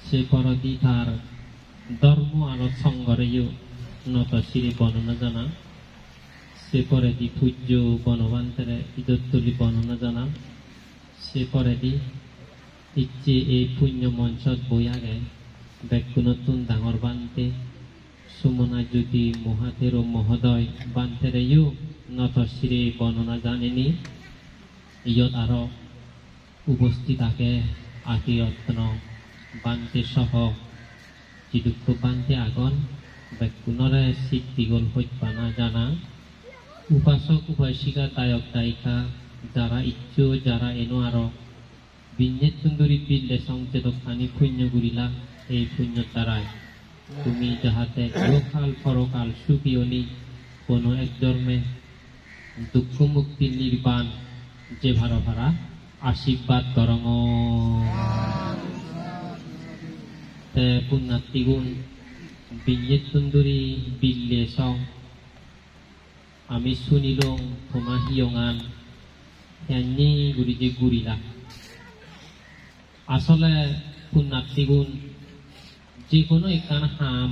সে পরদি তার ধর্ম আলো সঙ্গরেও নত শিরে বর্ণনা জানা সে পরেদি পূজ্য বনবান্তরে ইদত্তলি বর্ণনা জানা সে পরেদি ইচ্ছে এই পুণ্য মঞ্চত বই আগে ব্যক্তি নতুন ডাঙর বানতে সুমনা যদি মহাতের ও মহোদয় বান্তেরেও নত শিরে বর্ণনা জানেনি ইয়ত আরো উপস্থিত থাকে আতিরত্ন বান্তে সহ যিদুক্ষ বান্তে আগন ব্যক্তিনরে সিদ্ধিগল হইপানা জানা উপাসক উপাসিকা দায়ক দায়িকা যারা ইচ্ছু যারা এনো আরো বিঞ্জেত সুন্দরী বিল্লে সংচেতক খানি পুণ্য গুরিলা এই পুণ্য দ্বারায় তুমি যাহাতে লোকাল পরকাল সুপিয়নি কোন এক জন্মে দুঃখ মুক্তি নির্বাণ যে ভার ভাড়া আশীর্বাদ করং পুণ্যার্থীগুণ বিঞ্জেত সুন্দরী বিল্লে সং আমি শুনিল তোমা হিয়ঙান হেনি গুরি যে গুরিলা আসলে পুণ্যার্থীগুণ যে কোনো একখান হাম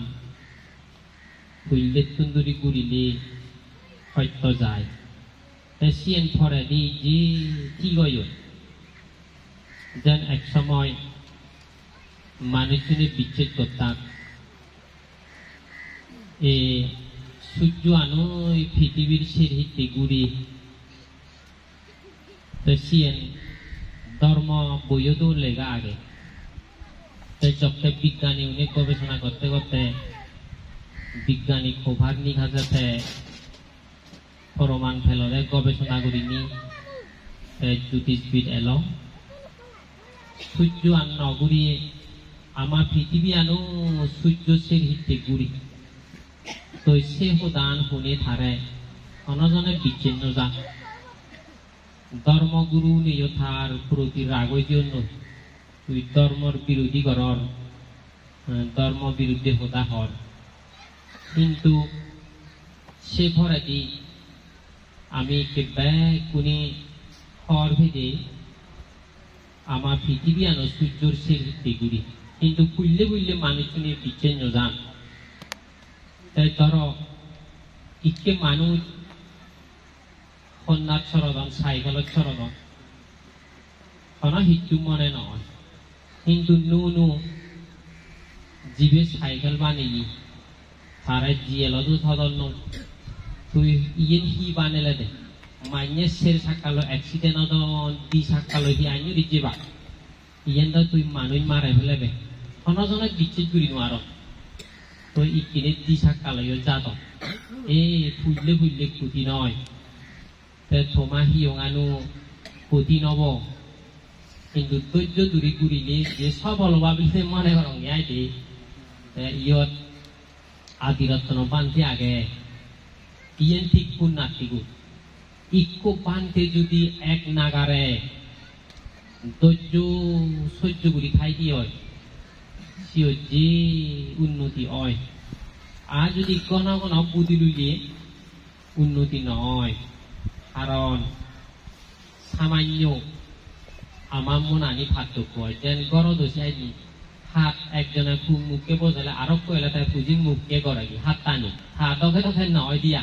হুইলে তুন্দুরি গুরিলে সত্য যায় সিয়েন ফরে দি যে কি গয় যেন এক সময় মানুষজনের বিচ্ছেদ করতাম এ সূর্য আনো পৃথিবীর সেরিতে ঘুরি সিয়েন ধর্ম বইও লেগা আগে যখন বিজ্ঞানী অনেক গবেষণা করতে করতে বিজ্ঞানী খোভার নিঘাতে প্রমাণ ফেলরে গবেষণা করিনি জ্যোতিষবিদ এল সূর্য আন নগুড়িয়ে আমার পৃথিবী আনো সূর্য সের হিতে ঘুরি তো সে দান শুনে থারে অনজনে বিচ্ছিন্ন যা ধর্মগুরু নিয়ে থার প্রতি রাগের জন্য তুই ধর্মর বিরোধী করর ধর্ম বিরুদ্ধে হোদা হর কিন্তু সে ভরে দি আমি কোনি হর ভেদে আমার পৃথিবী আনো সূর্যর সে ঘুরি কিন্তু বুঝলে বুঝলে মানুষজনের বিচ্ছিন্ন যান তাই ধর ইকে মানুষ কন্যার চরদন সাইকেলের চরদন কোনো হিচু মনে নয় কিন্তু নু জীবে সাইকেল বানিয়ে তারা জিয়েলতো সদন তুই ইয়েন হি বানেলে দে মাইনে সের সাকালো অ্যাক্সিডেন্ট দি সাকালো হি আইনি রিজিবা ইয়েন তো তুই মানুষ মারে ফেলে দে অনজনে বিচ্ছেদ করি নোয়ার তো ইকিনে দি সাকালো যাত এ ফুললে ফুললে ক্ষতি নয় থমা হিয়ঙানো ক্ষতি নব কিন্তু ধৈর্য দূরে ঘুরিলে যে সফল ভাবিলে মনে করং দে ইয়ত আদিরত্ন বানতে আগে ইয়েন ঠিক পুণ্যার্থীগুণ ইকো বানতে যদি এক নাগারে ধৈর্য সহ্য করি থাকি হয় সিও যে উন্নতি হয় আর যদি কোন কোন বুদ্ধি লইলে উন্নতি নয় কারণ সামান্য আমার মনানি পার্থক্য হয় যেন গরদ হইনি হাত একজনে মুখে বোঝালে আরো কইলে তাই পুঁজি মুখকে গড়াই হাত টানি হাত দখে দখে নয় দিয়া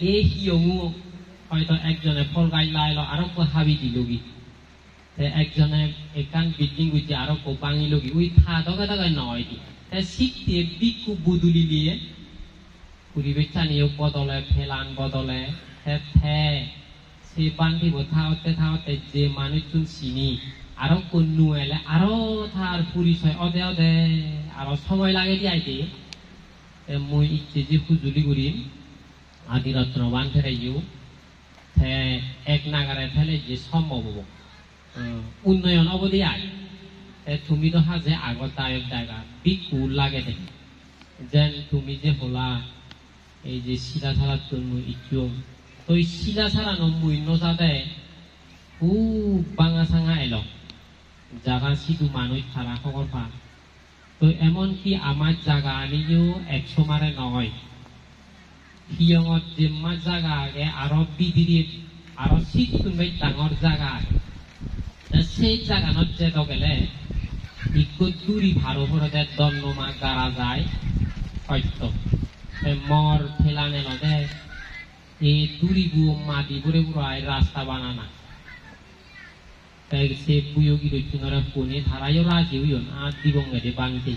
এই হিয়ঙু হয়তো একজনে ফল গাই লাইল আরো হাবি দিলগি একজনে একান বিল্ডিং গুজি আরো বাঙি লগি ওই থা দখে দখে নয় দি শিখতে বিকু বুদুলি দিয়ে পরিবেশ টানিও বদলে ফেলান বদলে সে বান্ধি থাকতে থাকতে যে মানুষজন চিনি আরো কন্যু এলে আরো তার পরিচয় অদে অদে আরো সময় লাগে দিয়াইতে মই ইচ্ছে যে সুজুলি করিম আদিরত্ন বান ফেরাইও এক নাগারে ফেলে যে সম্ভব হব উন্নয়ন অবধি আয় তুমি তো হাজে আগত দায়ক জায়গা বিকুল লাগে দেখে যেন তুমি যে হলা এই যে শিলা ছাড়ার জন্য ইচ্ছু তো এই শিলা ছাড়ানো মুই নজাদে খুব বাঙা সাঙা এলো জাগা সিধু মানুষ ছাড়া খবর পা তো এমনকি আমার জায়গা আনিও 100 মারে নয় হিয়ঙত যে মা জায়গা আগে আরো বিদিরে আরো শীত তুমি ডাঙর জায়গা আগে সেই জায়গানত যে গেলে ইকো দূরি ভালো করে দন্নমা গারা যায় সত্য মর ঠেলা নেল দে এই দূরি গু মাটি করে পুরাই রাস্তা বানানা তাই সে বুয়ো গিরোরা কোনে ধারায়ও রাজি হইও না দিবঙ্গে বানতে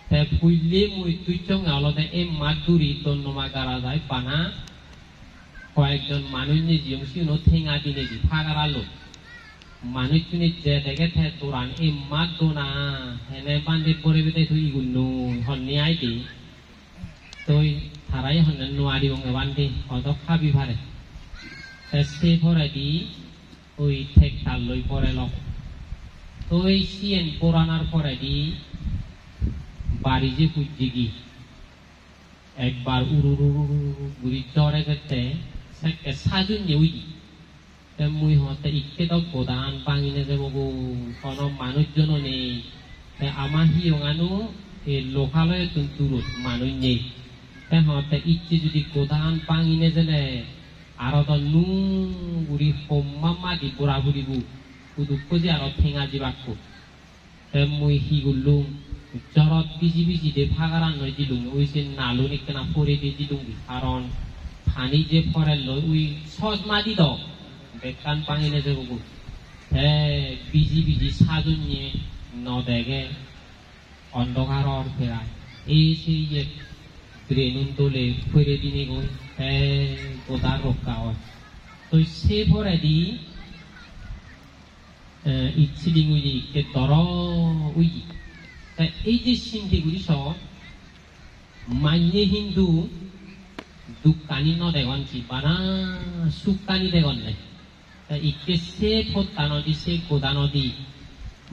তাই ফুললে মুই তুই সঙ্গে আলাদা এই মাছ দূরি দন্নমা গারা যায় বানা কয়েকজন মানুষ নিয়ে ঠেঙা দিনে দি ফাগার আলো মানুষ যে দেখে থে তোরান এই মাছ দোনা হেনে বান্ধে পরে বেতে তুই গুলো হন্নি আইতি তুই তারাই হন্নে নোয়ারি বঙ্গে বান্ধে হয়তো খাবি ভারে সে পরে দি ওই ঠেক তাল লই পরে লক তুই সিয়েন পোড়ানার পরে দি বাড়ি যে খুঁজছি কি একবার উড়ু গুড়ি চড়ে গেছে সেকে সাজুন নেই মুই হতে ইকে তো গোদান পাঙিনে যাব গো কোনো মানুষজন নেই আমার হিয়ঙানো এই লোকালয়ে দূরত মানুষ নেই হতে ইচ্ছে যদি গোদান পাঙিনে যেলে আরো তো নু বুড়ি হোম্মা মাদি বুড়া বুড়িবু উদুক্ষ যে আরো ঠেঙা যাবাকো মুই হি গুললুম জরত বিজি বিজি দে ফাগারান নয় দিলুম ওই সে নালু নিকেনা পরে দিয়ে দিলুম কারণ পানি যে পরে লই ওই সজ মাদি দাও বেকান পাঙিনে যাব গো বিজি বিজি সাজুন নিয়ে নদেগে অন্ধকার ফেরায় এই সেই যে ব্রেনুন তোলে ফেরে দিনে গই গোদা রক্ষা হয় তো সে পরে দি ইচ্ছিলিং উই কে দর উই এই যে সিন্ধিগুলি সব মাইনে হিন্দু দুঃখানি ন দেখছি বানা সুখানি দেখন নাই ইকে সে ফোত্তা নদী সে গোদা নদী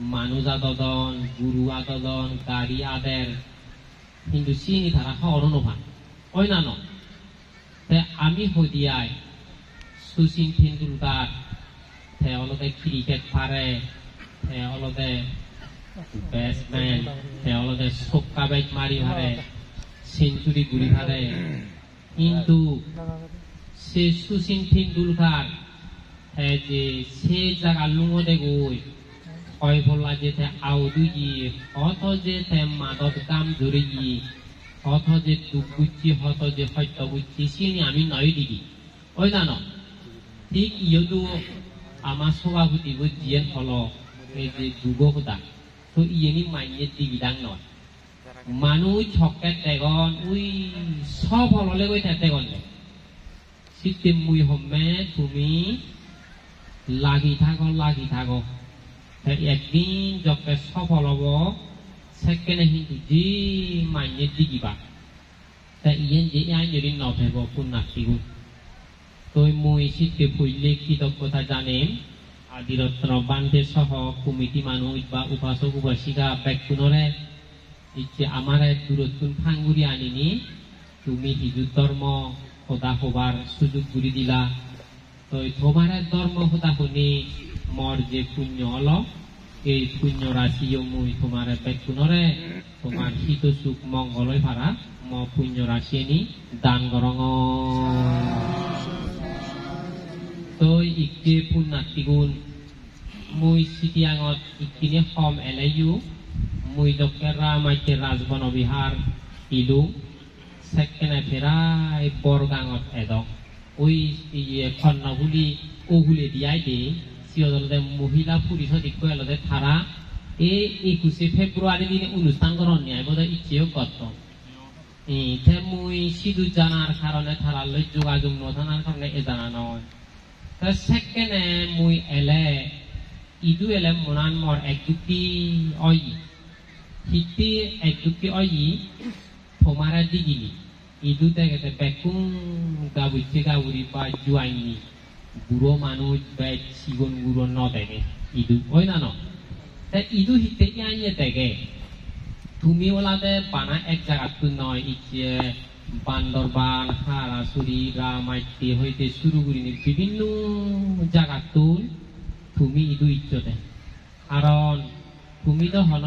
মানুষ আদন গুরু আদন গাড়ি আদের কিন্তু চিনি তারা খাওয়ারও নভান ওই না ন আমি হদিয়ায় শচীন তেন্ডুলকার অলতে ক্রিকেট পারে অলতে ব্যাটসম্যান অলতে ছক্কা বাইক মারি ভারে সেঞ্চুরি গুড়ি ভারে কিন্তু সে শচীন তেন্ডুলকার যে সে জায়গা লুঙতে গই হয় বললা যে আউদু গিয়ে হত যে মাদক কাম ধরে গিয়ে হত যে দুঃখ বুঝছি হত যে সত্য বুঝছি সিনি আমি নয় দিবি ওই জানো ঠিক ইয়দু আমার সভাপতি বুঝিয়ে হল এই যে যুগ হতা তো ইয়েনি মাইনে দিবিদাং নয় মানুষ ছকে তেগন উই সব হললে গই তেগন সিস্টেম মুই হমে তুমি লাগি থাকো একদিন যকে সফল হব সেকেন্ডে কিন্তু যে মাইনে দিগিবা ইয়েন যে আইন যদি নভেব পুণ্যার্থীগুণ তই মই সিদ্ধে ফুললে কৃতজ্ঞতা জানেন আদিরত্ন বান্ধে সহ কমিটি মানুষ বা উপাসক উপাসিকা ব্যক্তিনরে ইচ্ছে আমার দূরত্বন ফাঙ্গুরি আনিনি তুমি হিজুর ধর্ম সদা হবার সুযোগ করে দিলা তই তোমার ধর্ম সদা শুনি মর যে পুণ্য হল এই পুণ্য রাশিও মই তোমার ব্যক্তিনরে তোমার হিত সুখ মঙ্গলই ভাড়া ম পুণ্য রাশি নি দান গরং তই ইকে পুণ্যার্থীগুণ মই চিটিয়াঙত ইকিনে সম এলাইও মই দকেৰা মাইকে ৰাজবন বিহাৰ ইলু সেকেনে ফেৰাই বৰগাঙত এদক ওই খন্নগুলি ওগুলি দিয়াই দে সিওদলতে মহিলা পুলিশত ইকো এলতে থারা এই 21 ফেব্রুয়ারি দিনে অনুষ্ঠান করন নিয়াই বোধ ইচ্ছেও করত মুই সিধু জানার কারণে থারালৈ যোগাযোগ নথানার কারণে এ জানা নয় সেকেন্ডে মুই এলে ইদু এলে মনান মর একদুকি অই হিতি একদুকি অই তোমারা দিগিলি ইদু দেখে বেকুং গাবুইছে গাবুরি বা জুয়াইনি বুড়ো মানুষ বেদ সিগুন গুড়ো ন দেখে ইদু ওই না ইদু হিতে আইনে দেখে তুমি ওলাদে বানা এক জায়গা নয় ইচ্ছে বান্দরবান হারাসুরি রামাইতি হইতে শুরু করিনি বিভিন্ন জায়গা তুমি ইদু ইচ্ছতে কারণ তুমি তো হন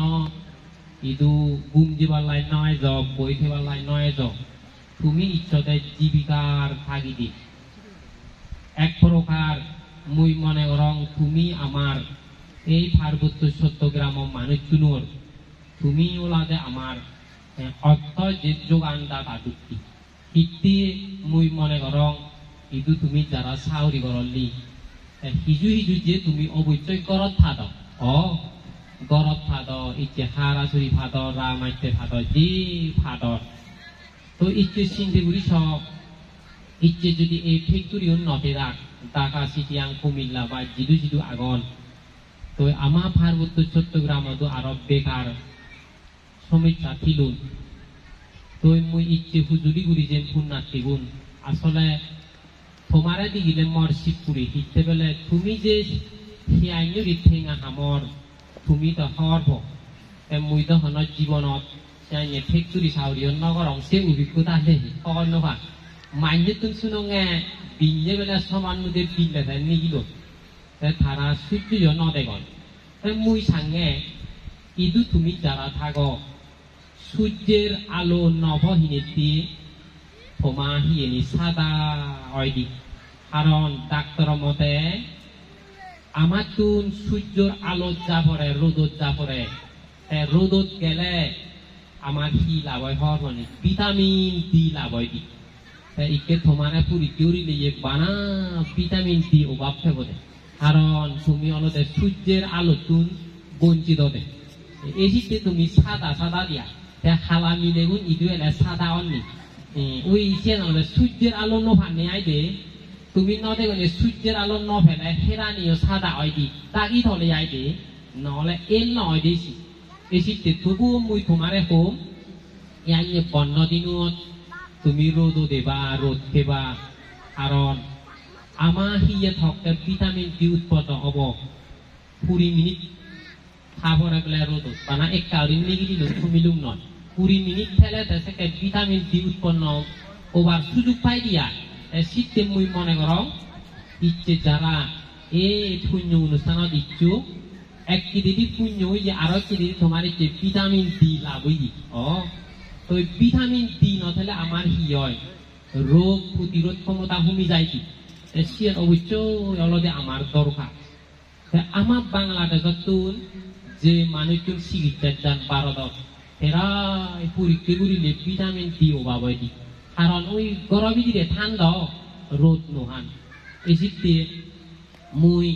ইদু গুম দিবার লাই নয় যাও বই থেবার লাই নয় যাও তুমি ইচ্ছতে জীবিকার থাকি এক প্রকার মুই মনে রং তুমি আমার এই পার্বত্য চট্টগ্রাম মানুষ চুনোর তুমি ওলাদে আমার অর্থ যে যোগানদাতা দুটি হিতি মুই মনে করং ইদু তুমি যারা সাউরি করলি হিজু হিজু যে তুমি অবশ্যই গরত থাদ গরত থাদ ইচ্ছে হারাসুরি ফাদর রামাইতে ফাদর যে ফাদর তো ইচ্ছে সিন্ধেগুড়ি সব ইচ্ছে যদি এই ফ্যাক্টরি নটে রাখ ঢাকা সিটিয়াং কুমিল্লা বা জিদু জিদু আগন তো আমার পার্বত্য চট্টগ্রাম আরো বেকার সমস্যা থিলুন তো মুই ইচ্ছে হুজুরি গুড়ি যেন পুণ্যার্থী গুণ আসলে তোমারে দিলে মর শিবপুরি হিতে বেলে তুমি যে হিয়াইনো রিঠেঙা হামর তুমি তো হরব মুই তো হন জীবনত সিয়াইনে ফেক্টরি সাউরিয়ন নগর অংশে অভিজ্ঞতা নেই খবর নভা মাইনে তুমি শুনঙে বিঞ্জে বেলে সমান মধ্যে বিলে দেয় নিগিল তারা সূর্য নদেগন মুই সাঙ্গে ইদু তুমি যারা থাকো সূর্যের আলো নবহিনীতি তোমা হিয়েনি সাদা হয়নি কারণ ডাক্তার মতে আমার তুন সূর্যর আলো যা পড়ে রোদত যা পড়ে রোদত গেলে আমার হি লাভ হয় হরমনি ভিটামিন ডি লাভ হয় দি ইকে তোমারে পুরি কিউরি লিয়ে বানা ভিটামিন ডি অভাব থাকবে কারণ তুমি অলতে সূর্যের আলো তুন বঞ্চিত দে এসিতে তুমি সাদা সাদা দিয়া খালা মিলে গুণ ইদু এলে সাদা অন্নি ওই ইসে নহলে সূর্যের আলো নভানে আইদে তুমি নদে গনে সূর্যের আলো নভেলে হেরানিও সাদা আইদি তাগি ধলে আইদে নহলে এল নয় দিছি এসিতে তবু মুই তোমারে হোম ইয়াইয়ে বন্য দিনত তুমি রোদ দেবা রোদ দেবা কারণ আমার হিয়ে থকে ভিটামিন ডি উৎপন্ন হব 20 মিনিট খাবরে গেলে রোদ বানা এক কাউরিন লেগে দিল তুমি লুম নয় 20 মিনিট ফেলে তাকে ভিটামিন ডি উৎপন্ন ওবার সুযোগ পাই দিয়া শীতে মুই মনে করো ইচ্ছে যারা এই পুণ্য অনুষ্ঠানত ইচ্ছু একটি দিদি পুণ্য যে আরো একটি দিদি তোমার ইচ্ছে ভিটামিন ডি লাভ তো ভিটামিন ডি নথলে আমার হি হয় রোগ প্রতিরোধ ক্ষমতা কমে যায় কি সিয়ার অবশ্যই অলদে আমার দরকার আমার বাংলাদেশত যে মানুষজন চিকিৎসার যান ভারতত এরা পরীক্ষা করিলে ভিটামিন ডি অভাব হয় দি কারণ ওই গরমে দিলে ঠান্ডা রোদ নোহান এসিতে মুই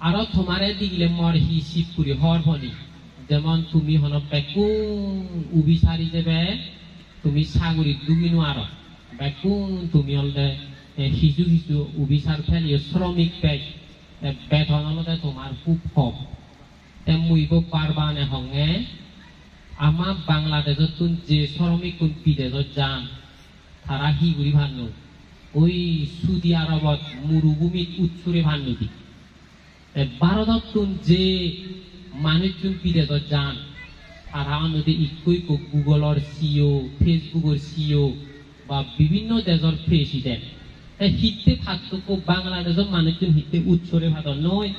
আরো তোমারে দিলে মর হিসিব করি হর ফনি যেমন তুমি হন বেকুন উবি সারি যাবে তুমি সাগরি দুগিনো আরো বেকুন তুমি অলদে শিশু শিশু উবি সার ফেলিও শ্রমিক বেতন অলদে তোমার খুব কম মুইব পারবা নে হঙে আমার বাংলাদেশত যে শ্রমিক বিদেশত যান তারা হিগুড়ি ভান্নু ওই সৌদি আরবত মরুভূমিত উৎসুরে ভান্নু দি ভারতত যে মানুষজন বিদেশত যান তারা নদী ইকুই গুগলর সিও ফেসবুকের সিও বা বিভিন্ন দেশের প্রেসিডেন্ট হিতে থাকতো বাংলাদেশের মানুষজন হিতে উৎসরে ভাদর নয়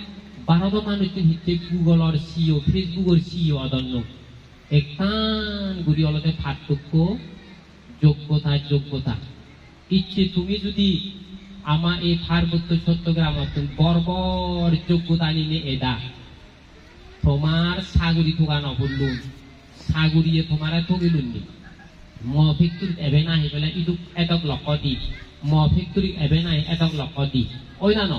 ভারতের মানুষজন হিতে গুগলর সিও ফেসবুকের সিও আদন্য একটান গুড়ি অলতে পার্থক্য যোগ্যতা ইচ্ছে তুমি যদি আমার এই পার্বত্য চট্টগ্রাম বর্বর যোগ্যতা নিয়ে এদা তোমার সাগরি থোকা নবলুন সাগরিয়ে তোমার থগিলুন নি ম ফেক্টরি এবে না হি পেলে ইদু এটক লক্ষ দি ম ফেক্টরি এবে নাই এটক লক্ষ দি ওই না ন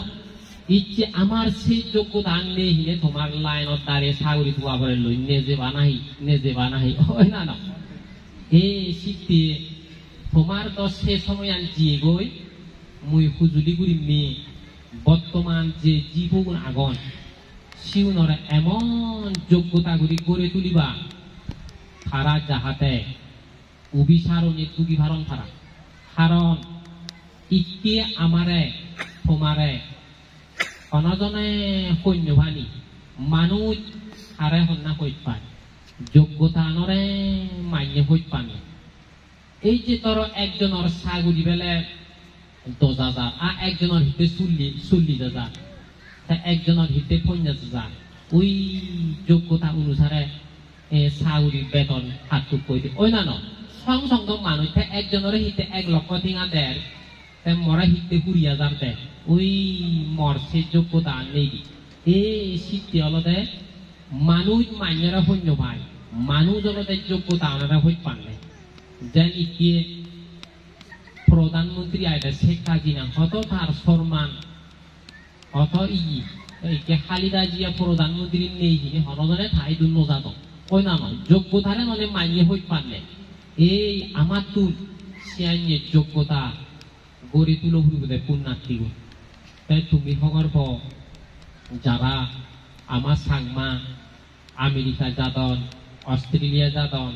ইচ্ছে আমার সেই যোগ্যতা নেই হিনে তোমার লাইনত দাঁড়িয়ে সাগরি থোকা করে লই নেজে বানাহি ওই না ন এই শীতে তোমার তো সে সময় আন জিয়ে গই মুই হুজুলিগুড়ি মেয়ে বর্তমান যে জীবগুণ আগন শিউনরে এমন যোগ্যতাগুলি গড়ে তুলিবা তারা যাহাতে অভিসারণে তুগি ভারণ তারা কারণ ইকে আমারে তোমারে অনজনে সৈন্য ভানি মানুষ হারে সন্না কইত পায় যোগ্যতা আনরে মান্য কইত পানি এই যে তোর একজনের সাগুরি বেলে 10,000 আর একজনের হিতে 40,000 একজনের হিতে 50,000 ওই যোগ্যতা অনুসারে সাগুরি বেতন হাতটুক কই দি ওই না ন সংসংগ মানুষ একজনের হিতে 1 লক্ষ টিঙা দেয় মরা হিতে 20,000 দেয় ওই মর সে যোগ্যতা নেই দি এই শীতে অলদে মানুষ মাইনেরা সৈন্য ভাই মানুষ অলদে যোগ্যতা আনারা হইতে পারলে যেন ইকিয়ে প্রধানমন্ত্রী আইডা শেখ হাসিনা হত তার সম্মান হত ইকে খালিদা জিয়া প্রধানমন্ত্রী নেই যিনি হনজনে ঠাই দুন নজাত ওই না নয় যোগ্যতারে মানে মাইনে হইতে পারলে এই আমার তুল সিয়াইনের যোগ্যতা গড়ে তুলো ফুলবে পুণ্যার্থী তাই তুমি খবর প যারা আমার সাংমা আমেরিকা যাদন অস্ট্রেলিয়া যাদন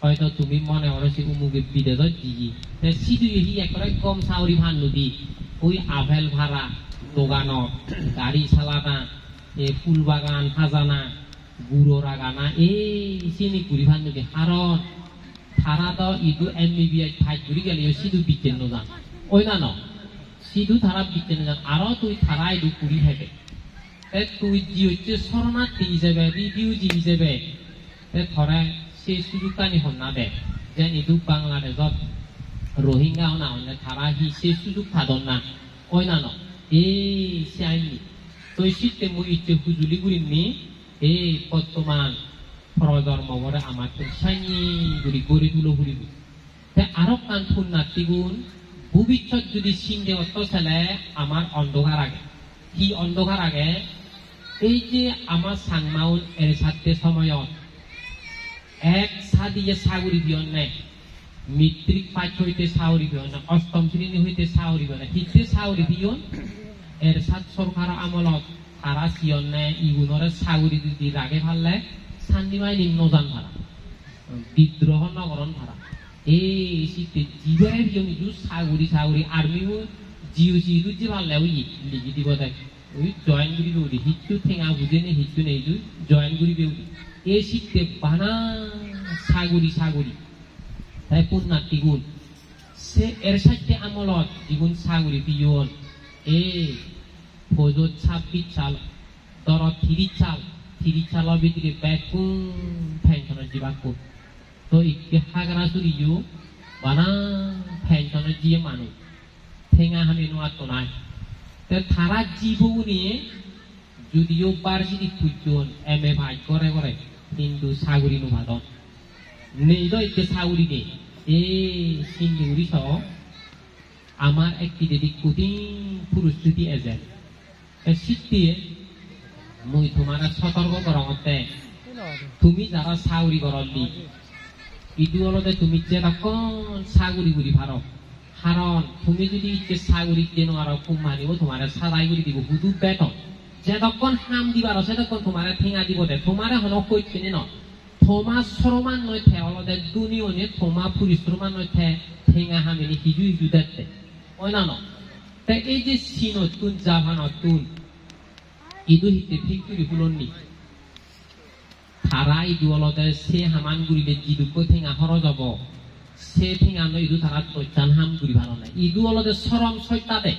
হয়তো তুমি মনে করছি উমুকে বিদেশ জিজি সিধুই হি একবারে কম সাউরি ভান নদী ওই আভেল ভাড়া দোকানত গাড়ি চালানা ফুল বাগান সাজানা গুড়ো রাগানা এই চিনি কুড়ি ভান নদী কারণ তারা তো ইদু MBBS ফাইট করে গেলে সিধু বিজ্ঞান নজান ওই না ন সিধু তারা বিজ্ঞান নজান আরো তুই তারা ইদু কুড়ি থাকে তুই জি হচ্ছে শরণার্থী হিসেবে রিফিউজি হিসেবে ধরে সে সুযোগ কানি হন না দে যেন ইদু বাংলাদেশত রোহিঙ্গা না হলে তারা হি সে সুযোগ থাদন না ওই না ন এই সে আইনি তুই শীতে মই ইচ্ছে হুজুলি গুলিনি এই বর্তমান প্রজন্মরে আমার তো সাইনি গুলি গড়ে তুলো ঘুরিব আরো কান পুণ্যার্থীগুণ ভবিষ্যৎ যদি সিংহে অত ছেলে আমার অন্ধকার আগে কি অন্ধকার আগে এই যে আমার সাংমাউন এর সাথে সময়ত এক সাদিয়ে সাগরি বিয়ন নেই মিত্রিক পাঁচ হইতে সাউরি বিয়ন না অষ্টম শ্রেণী হইতে সাউরি বিয়ন হিতে সাউরি বিয়ন এর সাত সরকার আমলত তারা সিয়ন নেই ইগুনরে সাগরি যদি রাগে ফাললে শান্তিমাই নিম্নজান ভাড়া বিদ্রোহ নগরণ ভাড়া এই শীতে জীবের বিয়ন ইজু সাগরি সাগরি আর্মি জিও জিরু যে ভাল ওই লিখি দিব দেখ ওই জয়েন করি বেউরি হিটু ঠেঙা বুঝে নে হিটু নেই জয়েন করি বেউরি এই শীতে বানা সাগরি সাগরি তাই পুণ্যার্থী গুণ সে এর সাথে আমলত দ্বিগুণ সাগরি পিয়ন এই ফৌজত 26 চাল দর 30 চাল ভিতরে ব্যাকুন পেনশনের জীবাকু তো ইকে হাগরা চুরিও বানা পেনশনের জিয়ে মানুষ ঠেঙা হামে নোয়ার তো নাই তারা জীবও নিয়ে যদিও বার্ষিক খুঁজন MA ভাই করে করে কিন্তু সাগরি নুভাদন নেই তো ইকে সাগরি নেই এই সিঙ্গুরি সহ আমার একটি যদি কঠিন পরিস্থিতি এজেন্ট শীতে মই তোমার সতর্ক করতে তুমি যারা সাগরি করলি ইদু হলতে তুমি যেরকম সাগরি গুড়ি ভারো কারণ তুমি যদি ইচ্ছে সাগরি কেন আর খুব মানিব তোমার সাদাই করে দিব শুধু বেতন যেতক্ষণ হাম দিবার সেতক্ষণ তোমার ঠেঙা দিব দে তোমার হন কইছেন ন তোমার শ্রমান নয় থে অলদে দুনিয়নে তোমা পরিশ্রমান নয় থে ঠেঙা হামিনি হিজু হিজু দেখতে ওই না ন তাই এই যে সিনতুন জাভানতুন ইদু হিতে ঠিক করে হুলননি তারা ইদু অলদে সে হামান গুড়িলে জিদুক ঠেঙা হর যাব সে ঠেঙা নয় ইদু তারা তৈতান হাম গুড়ি ভালো নাই ইদু অলদে সরম সৈতা দে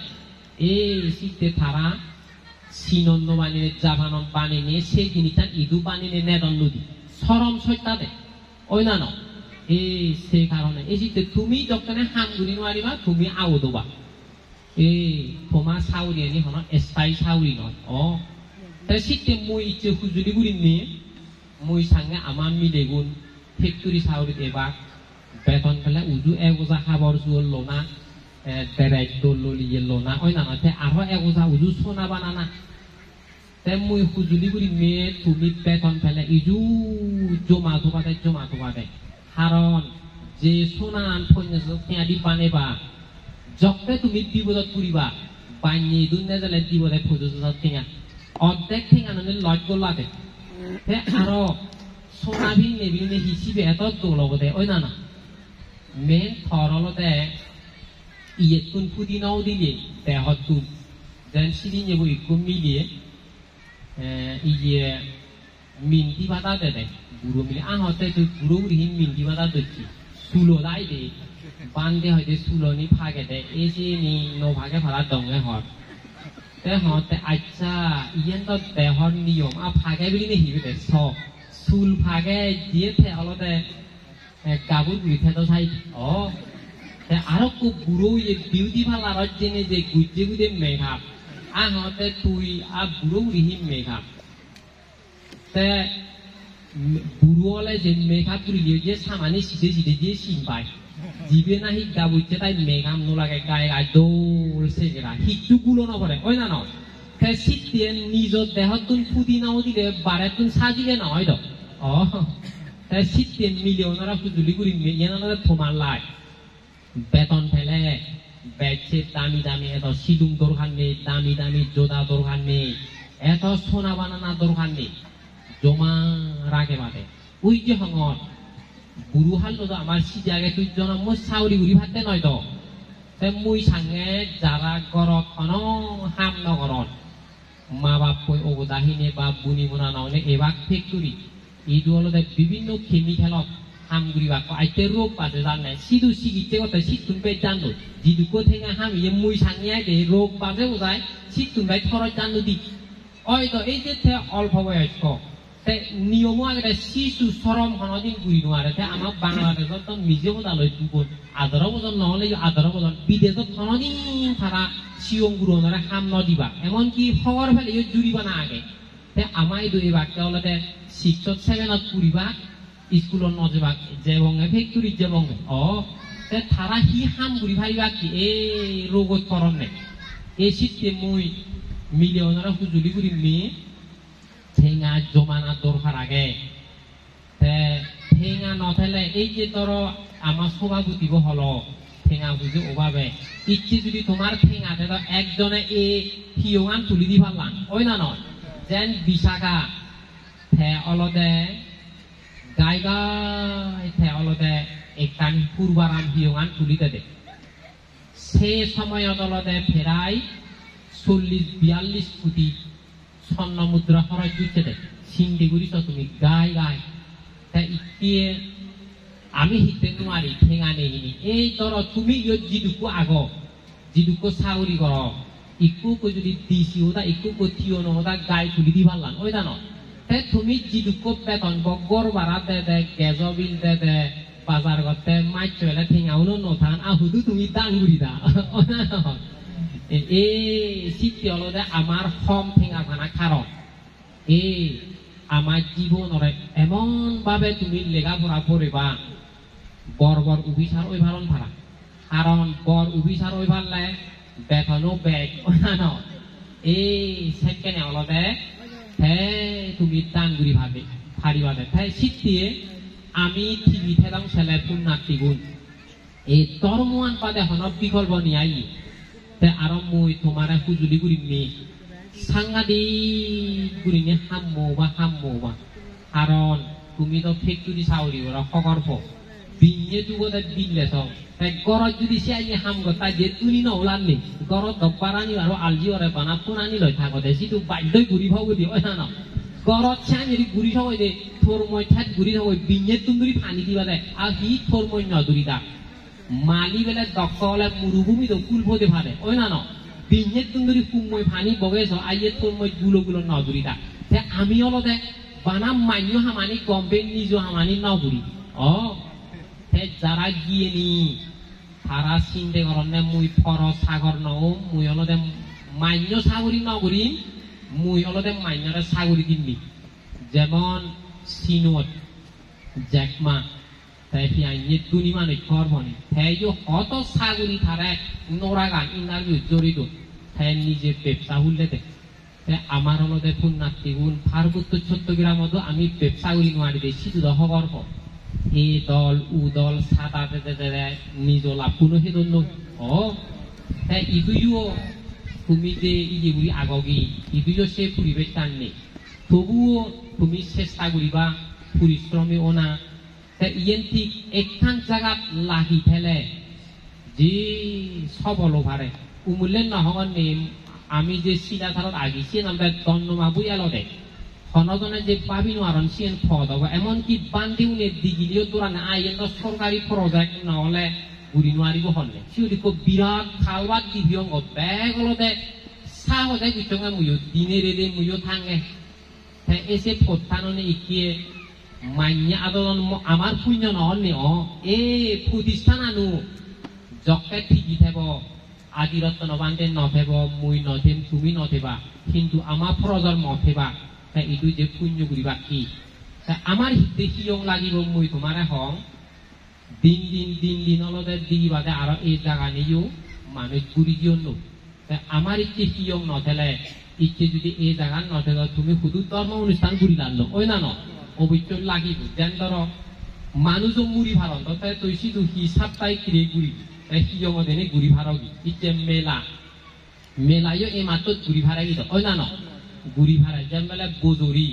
এই শীতে তারা সিনন্দ বানিয়ে জাভানন বানিয়ে নিয়ে সেই জিনিসটা ইদু বানিয়ে নেদন নদী সরম সৈতা দে ওই না ন এই সেই কারণে এই শীতে তুমি যখন হাম গুড়ি নোৱাৰিবা তুমি আও দবা এই তোমার সাউরি আনি হন স্থায়ী সাউরি নয় তাই শীতে মই ইচ্ছে হুজুলি গুড়ি নিয়ে মই সঙ্গে আমার মিলে গুণ ফ্যাক্টরি সাউরি এবার বেতন পেলে উজু এগোজা খাবার জোর লোনা বেড়াই দলিয়ে লোনা ওই না নয় আরো এগোজা উজু সোনা বানানা তাই মই হুজুলি গুড়ি মেয়ে তুমি বেতন পেলে ইজু জমা ধোবা দেয় কারণ যে সোনা পেঁয়াদি বানেবা যখন তুমি বিপদত পুরিবা বানিয়ে দুনিয়া জালে বিপদে ফজর ঠেঙা অর্ধেক ঠেঙা নলে লজ গোলাতে আরো সোনাবি নেবিনে হিসিবে এত দৌলব দে ওই না না মেন থরলতে ইয়ে তুন ফুদি নাও দিলে দেহত তুন যেন সিঁড়ি নেব একটু মিলিয়ে ইয়ে মিন্টি বাতা দে বুড়ো মিলে আহতে তুই বুড়ো বুড়িহীন মিন্টি বাতা দিচ্ছি সুলো দাই দে বান্ধে হয়তো সুলনি ফাগে দে এই যে নি ন ভাগে ভাড়া দঙে হর তে হতে আচ্ছা ইয়েন তো দেহর নিয়ম আর ফাগে বলি নে হিবে দে সব চুল ফাগে দিয়ে থে অলতে কাবুল গুইথে তো চাই আরো খুব বুড়ো ইয়ে বিউটি পার্লারত যেনে যে গুজে গুজে makeup ahote tui a buru rihim meka te buru ole je meka turi je samani side je simpai jibe nahi gabuche tai meka nolage gae ga dol segera hitu gulo no pore oi na no te sitien nijo dehotun pudina odile baretun sajile na oido te sitien millionara kujuli guri yena na thomar lai beton fele বেচে দামি দামি এত সিলুম দরকার নেই দামি দামি জোদা দরকার নেই এত সোনা বানানা দরকার নেই জমা রাখে বাদে ওই যে হঙর বুড়ু হাল তো আমার সিজাগে তুই জন মই চাউরি উড়ি ভাতে নয় তো মুই সাঙে যারা গরত অন হাম নগরত মা বাপ কই অবদাহিনে বা বুনি মোনা ননে এবাক ফেক্টরি এইটো হলো বিভিন্ন কেমিক্যালত হামগুড়ি বাক আইতে রোগ বাজে জানে সিধু সিগিতে কথা সিতুন বে জানো জিদু কোথেঙা হাম ইয়ে মুই সাঙিয়াই দে রোগ বাজে ওজাই সিতুন বাই খরচ জানো দি ওই তো এই যে অল্প বয়স্ক তে নিয়ম আগে শিশু সরম হনদিন গুড়ি নোয়ারে তে আমার বাংলাদেশত তো নিজে বোঝালয় দুগুণ আদর বোজন নহলে আদর বোজন বিদেশত হনদিন তারা সিয়ং গুরুনরে হাম নদিবা এমনকি খবর ফেলে জুরিবানা আগে তে আমাই দুই বাক্যে হলে শিক্ষক 7ত পুরিবা স্কুলত নজেবা যে বঙ্গে ফেক্টরি যে বঙ্গে তে তারা হি হাম গুড়ি ভাইবা কি এই রোগত করম নে এই শীতে মুই মিলিয়নরা হুজুলি গুড়ি মেয়ে ঠেঙা জমানা দরকার আগে তে ঠেঙা নথেলে এই যে তোর আমার সভাপতি হল ঠেঙা বুঝে ওভাবে ইচ্ছে যদি তোমার ঠেঙাতে তো একজনে এই হিয়ঙান তুলি দি পারলাম ওই না নয় যেন বিশাখা থে অলদে গাই গাই থে অলদে একখান পূর্বারাম হিয়ঙান তুলিতে দে সে সময়ত অলদে ফেরাই 40-42 কোটি স্বর্ণ মুদ্রা খরচ দিচ্ছে দে সিন্ডিগুড়ি তো তুমি গাই গাই তা ইয়ে আমি হিতে নোৱাৰি ঠেঙা নেহিনি এই ধর তুমি যিদুকো আগ যিদুকো চাউরি কর ইকুকো যদি দিছি ওটা ইকুকো থিও নহদা গাই তুলি দি ভাললাম ওই জানো তে তুমি যিদুকো বেতন বগর বাড়া দে দে গেজ বিল দে দে বাজার করতে মাইচ চলে ঠেঙাউনো নথান আহুদু তুমি দান গুড়ি দা এই শীতে হলদে আমার কম ঠেঙা ভানা কারণ এই আমার জীবনরে এমন ভাবে তুমি লেখাপড়া করিবা বর উবিসার ওই ভালন ভাড়া কারণ বর উবিসার ওই ভাললে বেতনও বেগ ন এই সেকেন্ডে হলদে হে তুমি দান গুড়ি ভাবে ফারিবা দে তাই শীতে আমি টিভি থেলাম ছেলে পুণ্যার্থী গুণ এই তরমুয়ান পাদে হন বিকল্প নিয়ে আই তে আর মই তোমার হুজুলি গুড়ি মেয়ে সাংঘাতিক গুড়ি নিয়ে হামো বা কারণ তুমি তো ফেক্টরি চাউরি ওরা খবর বিয়ে দুগতে দিলে তো তাই গরত যদি সে আই হাম গো তাই যে তুলি নলান নি গরত দব্বারানি আর আলজি ওরে বানা পুনানি লই থাকতে সিটু বাধ্যই গুড়ি ভাব দি ওই না গরত সে যদি গুড়ি সবাই দে তোর মই ঠাত গুড়ি সবাই বিয়ে তুন্দুরি পানি দিবা দেয় আর হি তোর মই নদুরি দা মালি বেলে দক্ষ হলে মরুভূমি তো কুল ভোদে ভাবে ওই না বিয়ে তুন্দুরি কুমই পানি বগেছ আইয়ে তোর মই গুলো নদুরি দা আমি হলো দে বানাম মান্য হামানি গম্বে নিজ হামানি নগুড়ি যারা গিয়ে নি তারা চিন্তা করেন মুই ফর সাগর নও মুই হলদে মান্য সাগরি নগরী মুই হলদে মান্যরে সাগরি কিনবি যেমন সিনোট জ্যাকমা তাই ফিয়াইয়ে দুনি মানে করবনি তাই যে হত সাগরি তারা নোরা গান ইন্টারভিউ জড়িত তাই নিজে ব্যবসা হুললে দেখ আমার হলদে পুণ্যার্থী গুণ পার্বত্য চট্টগ্রাম মতো আমি ব্যবসা করি নোয়ারি দিই শুধু খবর এ দল উ দল সাদা নিজ লাভ কোনো সে দল তাই ইদুইও তুমি যে ইগুলি আগগি ইদুইও সে পরিবেশ টাননি তবুও তুমি চেষ্টা করিবা পরিশ্রমী ওনা তাই ইয়েন ঠিক একখান জায়গা লাগি ফেলে যে সবল ভারে উমুল্যের নহগর নেই আমি যে সিলাধারত আগিছি আমরা দণ্ডমা বুয়ালো দেয় হনজনে যে পাবি নোয়ারন সিয়েন ফদ হবো এমনকি বান্দিউনে দিগিলিও দৌড়ানে আইন সরকারি প্রজেক্ট নহলে ঘুরি নোয়ারিব হলে সিওদিক বিরাট খালবাদ দিবিয়ং ব্যাগ হলদে চাহ হদায় বিচঙ্গে মুয়ো দিনে রেদে মুয়ো থাঙে এসে ফোটাননে ইকিয়ে মাইনে আদরণ আমার পুণ্য নহলে এ প্রতিষ্ঠান আনু জকে ঠিকি থাকব আদিরত্ন নবান্তে নথেব মুই নথেম তুমি নথেবা কিন্তু আমার প্রজন্ম থেবা তাই ইদু যে পুণ্য গুরিবা কি আমার হিতে হিয়ং লাগিব মুই তোমারে হং দিন দিন অলদে দিগি বাদে আরো এই জায়গা নিয়েও মানুষ গুরি জন্য আমার ইচ্ছে হিয়ং নথেলে ইচ্ছে যদি এই জায়গা নথেলে তুমি শুধু ধর্ম অনুষ্ঠান ঘুরি লাগলো ওই না ন অবশ্য লাগিব যেন ধর মানুষও মুড়ি ভারত তাই তুই শুধু হিসাব তাই কিনে ঘুরি তাই হিয়ং দেনে ঘুরি ভাড়ি ইচ্ছে মেলাইও এই মাত্র ঘুরি ভাড়া গিয়ে ওই না ন ঘুরি ভাড়া যেন বেলা গজরি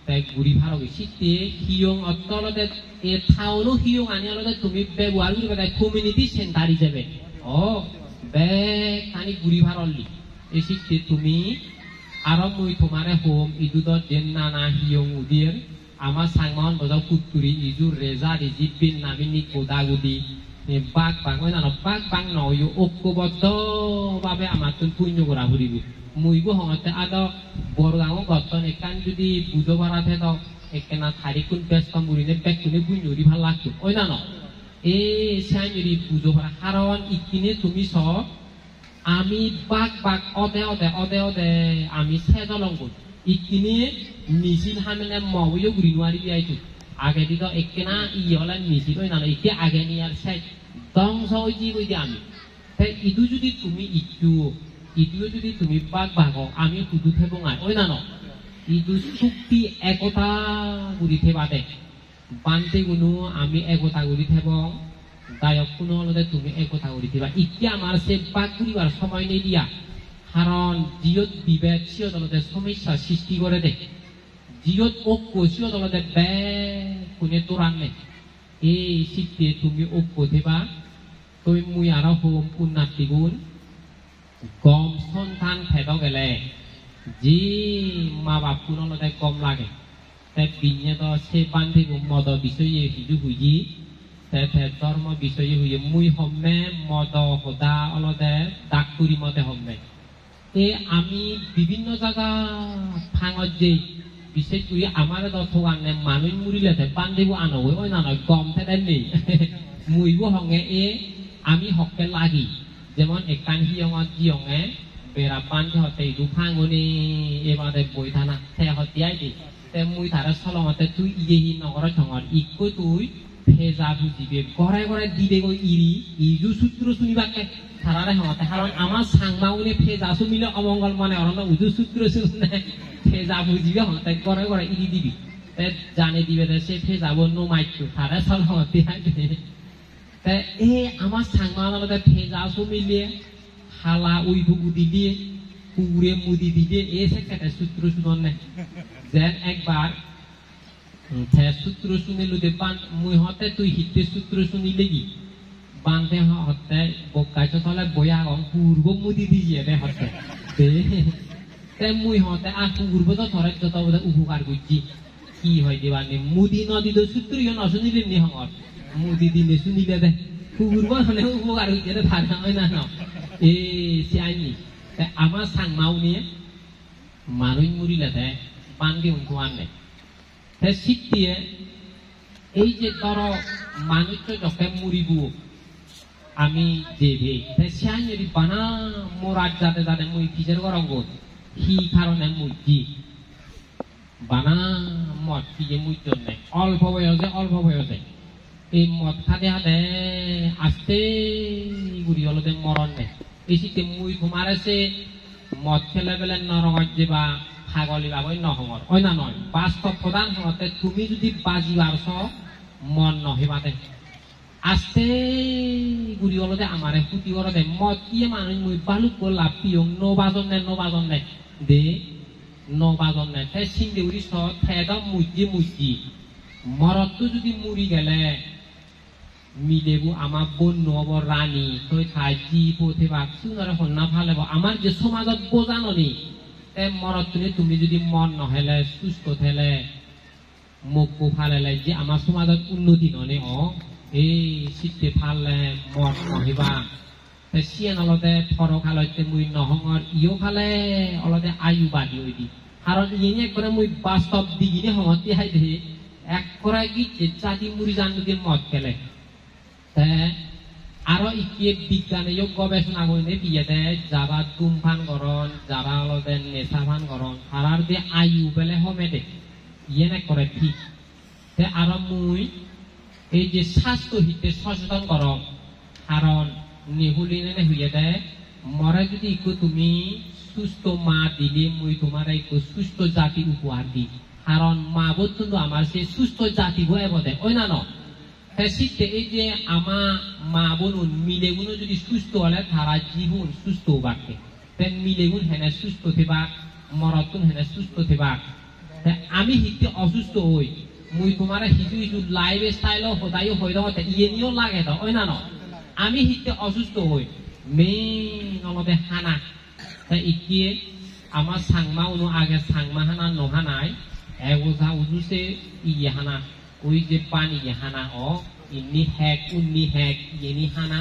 তাই ঘুরি ভাড়া শীতে হিয়ং অতলতে এ থাউনো হিয়ং আনি আলাদা তুমি ব্যবহার করবে তাই কমিউনিটি সেন্টার হিসেবে ও বেগ খানি ঘুরি ভাড়লি এই শীতে তুমি আরো মুই তোমারে হোম ইদুদ যেন নানা হিয়ং উদির আমার সাংমান বজাও কুতুরি ইজু রেজা রিজি বিন নাবিনি গোদাগুদি বাঘ বাঘ ওই না বাঘ বাঘ নয় ঐক্যবদ্ধ ভাবে আমার তুমি পুণ্য করা ঘুরিবি মুইবো হতে আদা বড় ডাঙর গঠন এখান যদি বুঝো বাড়াতে দাও এখানে থারি কোন ব্যস্ত মুড়িনে ব্যাগ কোনে পুণ্যরি ভাল লাগতো ওই না এই সাইনরি বুঝো বাড়া কারণ ইকিনে তুমি স আমি বাঘ বাঘ অদে আমি সেজলঙ্গ ইকিনে মিছিল হামেলে মবইও ঘুরি নোয়ারি দিয়াইতো আগে দিত একেনা ই হলে মিছিল ওই না ইকে আগে নিয়ে আর সাইড ধ্বংস হয়েছি কই দিয়ে আমি তাই ইদু যদি তুমি ইদুও যদি তুমি বাঘ বাঘ আমি শুধু থেব নাই ওই না ইদু চুক্তি একতা গুড়ি থেবা দে বানতে কোনো আমি একতা গুড়ি থেব গায়ক কোনো হলে তুমি একতা গুড়ি থেবা ইতিয়া আমার সে বাঘ ঘুরিবার সময় নেই দিয়া কারণ জিয়ত বিভেদ সিয়ত হলতে সমস্যা সৃষ্টি করে দে জিয়ত ঐক্য সিয়ত হলতে বে কোনে তোরান নে এই শীতে তুমি ঐক্য থেবা তুমি মুই আরো হোম উন্নতি গুণ গম সন্তান ফেদ গেলে যে মা বাপ কোনো কম লাগে তাই বিনে তো সে বান্ধি মদ বিষয়ে হিজু হুইজি তাই ধর্ম বিষয়ে হুইয়ে মুই হমে মদ হদা অলদে ডাক্তুরি মতে হমে এ আমি বিভিন্ন জায়গা ফাঙত যে বিশেষ করে আমার দোকানে মানুষ মুড়িলে বান্ধিব আনো ওই না নয় গম থেকে নেই মুইব হঙে এ আমি হকে লাগি যেমন একান হিয়ঙত জিয়ঙে বেড়া বান্ধে হতে ইদু ফাঙনি এবারে বই থানা থে হতিয়াই দি তে মুই তারা সলমতে তুই ইয়েহি নগর ঠঙর ইকো তুই ফেজা বুঝিবে গড়াই গড়াই দিবে গো ইরি ইজু সূত্র শুনিবাকে তারারে হতে কারণ আমার সাংমাউনে ফেজা শুনিলে অমঙ্গল মানে অরণ্য উজু সূত্র শুনে ফেজা বুঝিবে হতে গড়াই গড়াই ইরি দিবি তে জানে দিবে সে ফেজা বন্য মাইতো তারা সলমতে আমার সাংমানতে ফেজা মিলিয়ে হালা উইবু উদি দিয়ে কুকুরে মুদি দিয়ে এসে কেটে সূত্র শুনে যেন একবার সূত্র শুনিলু দে বান মুই হতে তুই হিতে সূত্র শুনিলে কি বান্ধে হতে বকাইছ তলে বয়া হন পূর্ব মুদি দিয়ে দে হতে মুই হতে আর পূর্ব তো ধরে যত উপকার করছি কি হয় দিবানি মুদি নদী তো সূত্র নশুনিলে নি হঙর মুদি দিনে শুনিলে দে পূর্ব হলে উপকার হইছে রে ভাড়া হয় না এ সে আইনি আমার সাংমাও নিয়ে মানুষ মুড়িলে দেয় বান্ধি উনকু আনে শীতে এই যে ধর মানুষ তো যখন মুড়িব আমি দেবে সে আইনি বানা মোরার যাতে যাতে মুই কিসের গরঙ্গ হি কারণে মুড়ি বানা মদ পিজে মুই জন্য অল্প বয়সে এই মদ খাদে হাতে আসতে গুড়ি হলদে মরণ নেই এই শীতে মুই তোমার আছে মদ খেলে বেলে নরঙত যে বা ছাগলী বাবই নহঙর ওই না নয় বাস্তব প্রধান হতে তুমি যদি বাজি বারছ মন নহিবাতে আস্তে গুড়ি হলদে আমারে ফুটি করতে মদ দিয়ে মানুষ মুই বালুক লাভ পিয়ং নবাজন নেই দে নবাজন নেই তাই সিংদে উড়ি স থেদ মুজি মরতো যদি মুড়ি গেলে মিলেবু আমার বোন নবর রানী তৈ খাই জি পথে বাক্সুনারে হন্না ভালেব আমার যে সমাজত বোজানি তে মরত তুমি যদি মন নহলে সুস্থ থেলে মুখ ফালেলে যে আমার সমাজত উন্নতি ননে এই শীতে ফালে মদ নহিবা সিয়ান অলতে ফর খালতে মুই নহঙর ইও খালে অলতে আয়ু বাদি হই দি কারণ ইনি একবারে মুই বাস্তব দিগিনে হমতি হাই দে এক করাই কি জাতি মুড়ি জান যদি মদ খেলে আরো ইকিয়ে বিজ্ঞানে গবেষণা করে দিয়ে দেয় যারা ধূমপান করন যারা হলদে নেশাপান করন তারার যে আয়ু বেলে হমে দে ইয়ে না করে ঠিক আরো মুই এই যে স্বাস্থ্য হিতে সচেতন কর কারণ নেহুলিনে হইয়ে দেয় মরে যদি একটু তুমি সুস্থ মা দিলে মুই তোমার একটু সুস্থ জাতি উপহার দি কারণ মা বলতো আমার সে সুস্থ জাতি বয়ে বদে ওই না শীতে এই যে আমার মা বোন মিলে গুলো যদি সুস্থ হলে তারা জীবন সুস্থ বাকে মিলে গুণ হেনে সুস্থ থেবা মরতুন হেনে সুস্থ থেবা আমি হিতে অসুস্থ হই মুই তোমার হিজু হিজু লাইফ স্টাইল সদায় হয়ে দাও ইয়ে নিয়েও লাগে তো ওই না আমি হিতে অসুস্থ হই মেন অলপে হানা ইকিয়ে আমার সাংমা উনো আগে সাংমা হানা নহানাই এগোজা উজুসে ইয়ে হানা ওই যে পানি হানা ইনি হেক উন্নি হেক ইনি হানা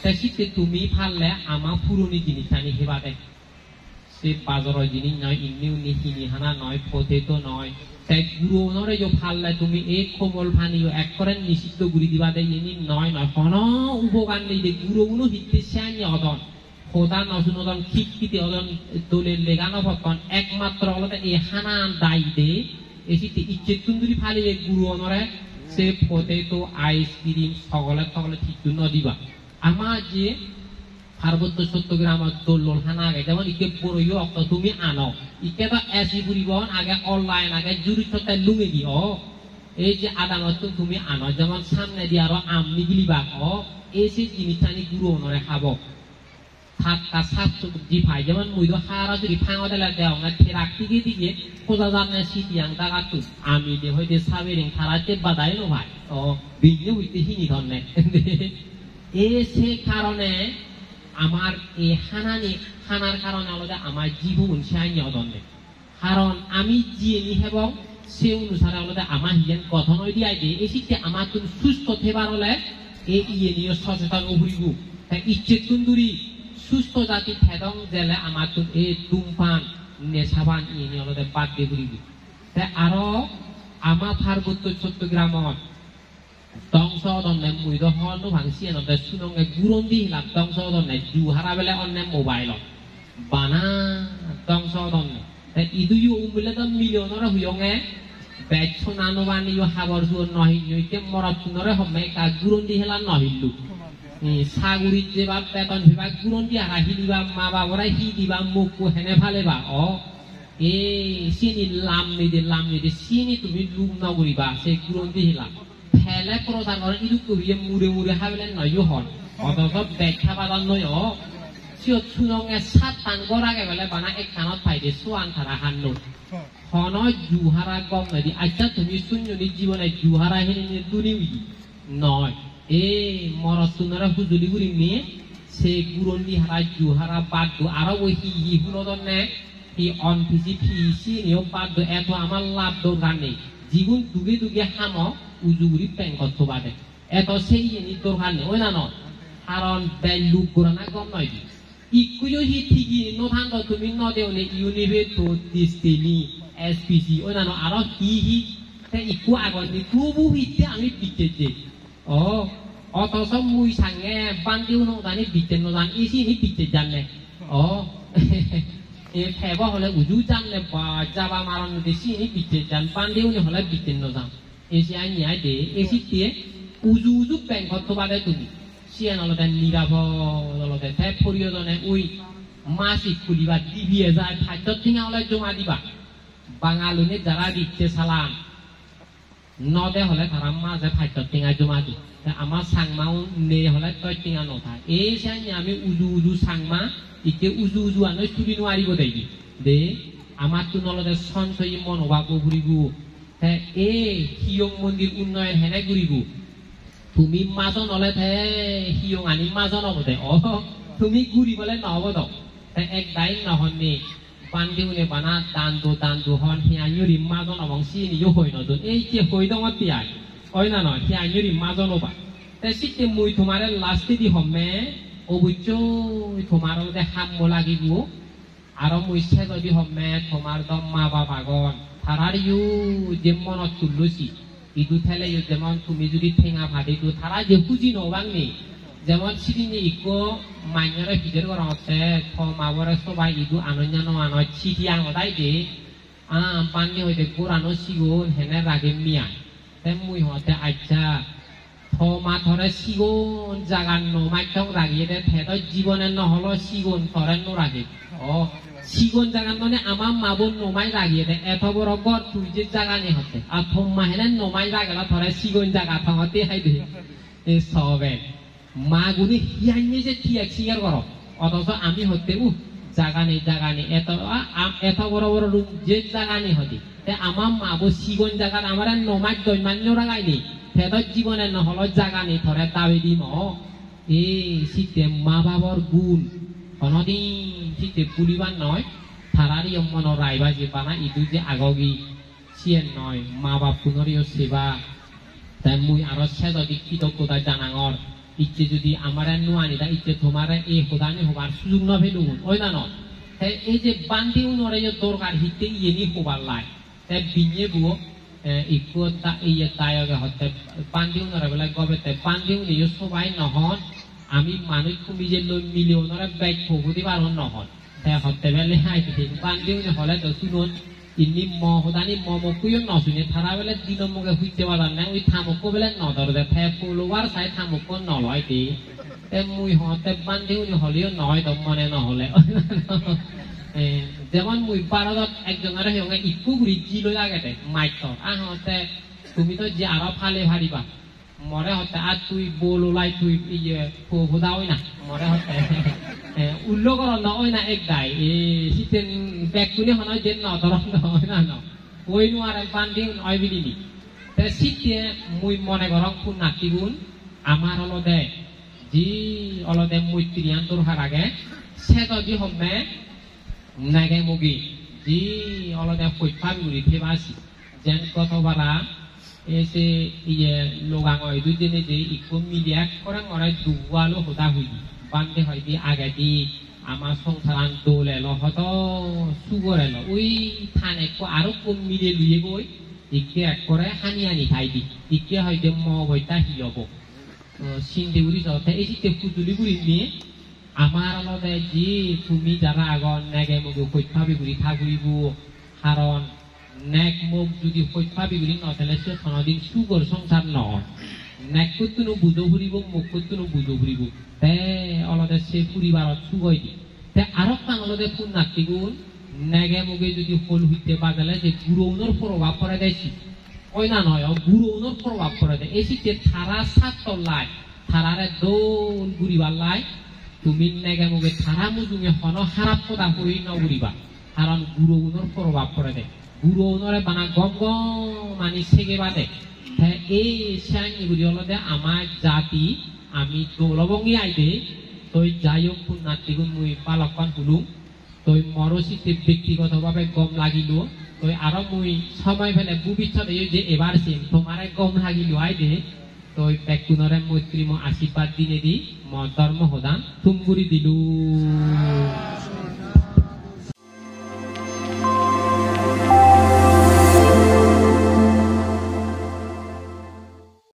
তাই শীতে তুমি ফাললে আমার পুরনি জিনিস আনি হেবা দেয় সে বাজারের জিনিস নয় ইন্নি উন্নি হিনি হানা নয় পথেতো নয় তাই গুরু নরে ফাললে তুমি এই কোমল ফানিও এক করে নিষিদ্ধ গুড়ি দিবা দেয় ইনি নয় নয় কোন উপকার নেই যে গুরু গুলো হিতে শ্যানি অদন প্রধান অসুনদন খিটখিতে অদন দোলের লেগানো ভক্তন একমাত্র হলো এই হানা দায়ী দে এসিতে ইচ্ছে তুন্দুরি ফালিলে গুরু অনরে সে পটেটো আইসক্রিম সকলে সকলে ঠিক নদিবা আমার যে পার্বত্য চট্টগ্রাম দোল হানা আগে যেমন ইকে বড়ইও অক্ত তুমি আনো ইকে তো এসি পুরিবন আগে অনলাইন আগে জুরি সত্তায় লুঙে দিও এই যে আদালত তুমি আনো যেমন সামনে দিয়ে আরো আম নিগিলিবা এসে জিনিসটানি গুরু অনরে খাবো থাকা সাত সবজি ভাই যেমন মুইদো হারা যদি ফাঙা দেলা দেও না থেরাক থেকে দিকে খোঁজা জানে সিটিয়াং দাগাতু আমি দে হইতে সাবেরিং থারাতে বাদাই নো ভাই বিজলি হইতে হিনি ধরনে সে কারণে আমার এই হানার কারণে আলাদা আমার জীবন সাইনি অদন্নে কারণ আমি জিয়ে এবং সে অনুসারে আলাদা আমার হিয়ান কথা নয় দিয়াই দিয়ে এসিতে আমার তুমি সুস্থ থেবার হলে এই ইয়ে নিয়ে সচেতন উভরিব তাই ইচ্ছে তুন্দুরি সুস্থ জাতি ফেদং জেলে আমার তো এই ধূমপান নেশাবান ইয়ে নিয়ে আলাদা বাদ দিয়ে ঘুরিব তাই আরো আমার পার্বত্য চট্টগ্রামত ধ্বংস অদন্নে মুইদ হল ভাঙছি এনতে সুনঙ্গে গুরন্দি হিলাম ধ্বংস অদন্নে জুহারা বেলে অন্যে মোবাইলত বানা ধ্বংস অদন্নে তাই ইদুইও উমলে তো মিলিয়নর হুয়ঙে বেচ্ছ নানবানিও হাবর জুর নহিকে মরতুনরে হমে কা গুরন্দি হেলা নহিল্লু সাগুরিত যে বাপ বেতন ভিবা গুরন্দি হারা হিলিবা মা বাবরা হি দিবা মুখ হেনে ফালেবা এ সিনি লাম নিদে সিনি তুমি লুম নগরিবা সেই গুরন্দি হিলা ফেলে প্রদান করে ইদু করিয়ে মুড়ে হাবলে নয় হন অথচ ব্যাখ্যা বাদান নয় সিও সুনঙে সাত টান গড়াগে বলে বানা এক কানত পাইদে সোয়ান থারা হান্নো হন জুহারা গম নদী আচ্ছা তুমি শূন্যনি জীবনে জুহারা হেনে দুনি নয় মরতুনরা হুজুলি গুলি নিয়ে সে গুরন্দি হারা জুহারা বাদ আরো ওই হি হুনদন নে হি অনফিসি ফিসি নিও বাদ এত আমার লাভ দরকার নেই জীবন দুগে দুগে হাম উজুগুড়ি প্যাঙ্কত বাদে এত সেই দরকার নেই ওই না নয় কারণ ব্যয় লুক করা না গম নয় ইকুইও হি ঠিকই নথান্ত তুমি নদেও নে ইউনিভেটো ডিস্টেলি এসপিসি ওই না আরো হি ইকু আগত নি তুবু হিতে আমি পিটেছে অথচ মুই সাঙ্গে বান্দিও নদানি বিতে নদান এসি নি পিটে জানলে এ ফেবা হলে উজু জানলে বা যাবা মারান দেশি নি পিটে জান বান্দিও নি হলে বিতে নদান এসি আই আই দে এসি দিয়ে উজু ব্যাংকত বাদে তুমি সিয়ান অলদে নিরাপদ অলদে তাই পরিয়জনে ওই মাসিক খুলিবা দিবিয়ে যায় খাদ্য ঠিঙা হলে জমা দিবা বাঙালুনে যারা দিচ্ছে সালাম নদে হলে তারা মাঝে খাদ্য ঠিঙা জমা দি আমার সাংমাও নে হলে তই ঠিঙা নথা এই সাই আমি উজু সাংমা ইকে উজু আনো চুরি নোৱাৰিব দেখি দে আমার তো নলদে সঞ্চয়ী মনোভাব ঘুরিব হিয়ং মন্দির উন্নয়ন হেনে ঘুরিব তুমি মাজন হলে হিয়ং আনি মাজন হব দে তুমি ঘুরিবলে নহব দ এক দায়ী নহনে বান্দিউনে বানা দান্দু হন হিয়াঙুরি মাজন হবং সিনিও হই নতুন এই যে হই দঙ তিয়াই ওই না নয় হিয়াঙুরি মাজন হবা তাই সিটে মুই তোমারে লাস্টে দি হমে অবশ্য তোমার হাম লাগিব আর মুই সে যদি হমে তোমার দম মা বাবা গন তারারিও যে মনত তুলছি ইদু ঠেলে যেমন তুমি যদি ঠেঙা ভাদিতো তারা যে বুঝি নবাংনি যেমন সিদিনে ইকো মাইনরে ভিতর করা হচ্ছে মাবরে সবাই ইদু আনন্দ নয় চিঠি আঙদাই দে পানি হইতে কোরআনো সিগুন হেনে রাগে মিয়া তাই মুই হতে আচ্ছা মা ধরে সিগুন জাগান নমাইটাও রাগিয়ে দে থেত জীবনে নহলো সিগুন ধরে নো রাগে ও সিগুন জাগান মানে আমার মাবুন নমাই রাগিয়ে দে এত বড় গড় তুই যে জাগানি হতে আর থম্মা হেনে নমাই রাগেলা ধরে সিগুন জাগা থামতে হাই দে এ সবে মা গুনি হিয়াইনে যে ঠিক স্বীকার করো অথচ আমি হতে জাগানি এত বড় বড় রূপ যে জাগানি হতে আমার মা বো সিগন জাগান আমার নমাজ দৈমান্য রাগাইনি ফেদর জীবনে নহল জাগানি ধরে দাবি দিম এ শীতে মা বাবার গুণ কোনদিন শীতে পুলিবার নয় থারারি মন রাইবা যে বানা ইদু যে আগগি সিয়েন নয় মা বাপ পুনরিও সেবা তাই মুই আরো সে যদি কৃতজ্ঞতা জানাঙর ইচ্ছে যদি আমার নোয়ানি দা ইচ্ছে তোমার এই হোদানি হবার সুযোগ নভে নুন ওই না নয় এই যে বান্দি উনরে দরকার হিতে ইয়েনি হবার লাই তাই বিnye বুয়ো ইকো তা ইয়ে তায়গে হতে বান্দি উনরে বলে গবে তাই বান্দি উনি সবাই নহন আমি মানুষ কুমি যে মিলে ওনারা ব্যাগ ভগুতি পারন নহন তাই হতে বেলে হাই বান্দি উনি হলে তো শুনুন ইনি হোদানি মকুইও নশুনে থারা বেলে দিন মুখে হইতে পারার না ওই থামকো বেলে নদর দে থাই পলোয়ার চাই থামকো নলয় দে মুই হতে বান্ধি উনি হলেও নয় তো মনে নহলে যেমন মুই পারদত একজনের সঙ্গে ইকু ঘুরি জিলো লাগে মাইক হতে তুমি তো যে আরো ফালে ভারিবা মরে হতে আর তুই বলোলাই তুই ইয়ে হোদা ওই না মরে হতে উল্লো কর নয় না এক গাই শীতেন ব্যাগ তুলে হয় যে নদর নয় না ন ওই নোয়ার বান্ধি নয় বিলিনি শীতে মুই মনে কর কোন নাতিগুণ আমার অলদে যি অলদে মৈত্রিয়ান তোর হার আগে সে যদি হবে নাগে মুগি যি অলদে পৈফা গুড়ি ফেবাসি যেন কতবারা এসে ইয়ে লোগাং দুই দিনে যে ইকো মিডিয়া করে মরাই দুয়ালো হোদা হইবি বান্ধে হয়দি আগে দি আমার সংসারান দোলে হত সুগরে ওই থানে আরো কম মিলিয়ে লুয়ে গই ইকে এক করে হানি হানি খাইবি ইকে হয়তো মইতা হিয়ব সিন্ধে উড়ি যাতে এই শীতে পুতুলি গুড়ি নিয়ে আমার আলাদা যে তুমি যারা আগন নেগে মুগু কৈফাবি গুড়ি থাগুড়িব কারণ নেক মুখ যদি কৈফাবি গুড়ি নথলে সে কোনদিন সুগর সংসার নয় নেক করতুনো বুঝো ফুরিব মুখ করতুনো বুঝো ফুরিব তে আলাদা সে পরিবারত সুগই দি তে আরো কাঙলদে ফুল নাতি গুণ নেগে মুগে যদি হল হইতে বাজালে যে গুরৌনর প্রভাব পড়ে দেয়ছি ওই না নয় গুরৌনর প্রভাব পড়ে দেয় এই শীতে থারা সাত তল্লাই থারারে দোল ঘুরিবার লাই তুমি নেগে মুগে থারা মুজুঙে হন হারাপ কথা হই নঘুরিবা কারণ গুরৌনর প্রভাব পড়ে দেয় গুরৌনরে বানা গম গম মানি সেগে বাদে হ্যাঁ এই সাইনি গুলি হলো দে আমার জাতি আমি দৌলবঙ্গি আইদে তই যাই হোক কোন নাতিগুণ মুই পালকন হুলুম তই মরশীতে ব্যক্তিগতভাবে গম লাগিল তই আরো মুই সময় ফেলে ভবিষ্যৎ এই যে এবার সিম তোমারে গম লাগিল আইদে তই ব্যক্তিনরে মৈত্রী আশীর্বাদ দিনে দি ধর্ম হোদান তুমগুড়ি দিলু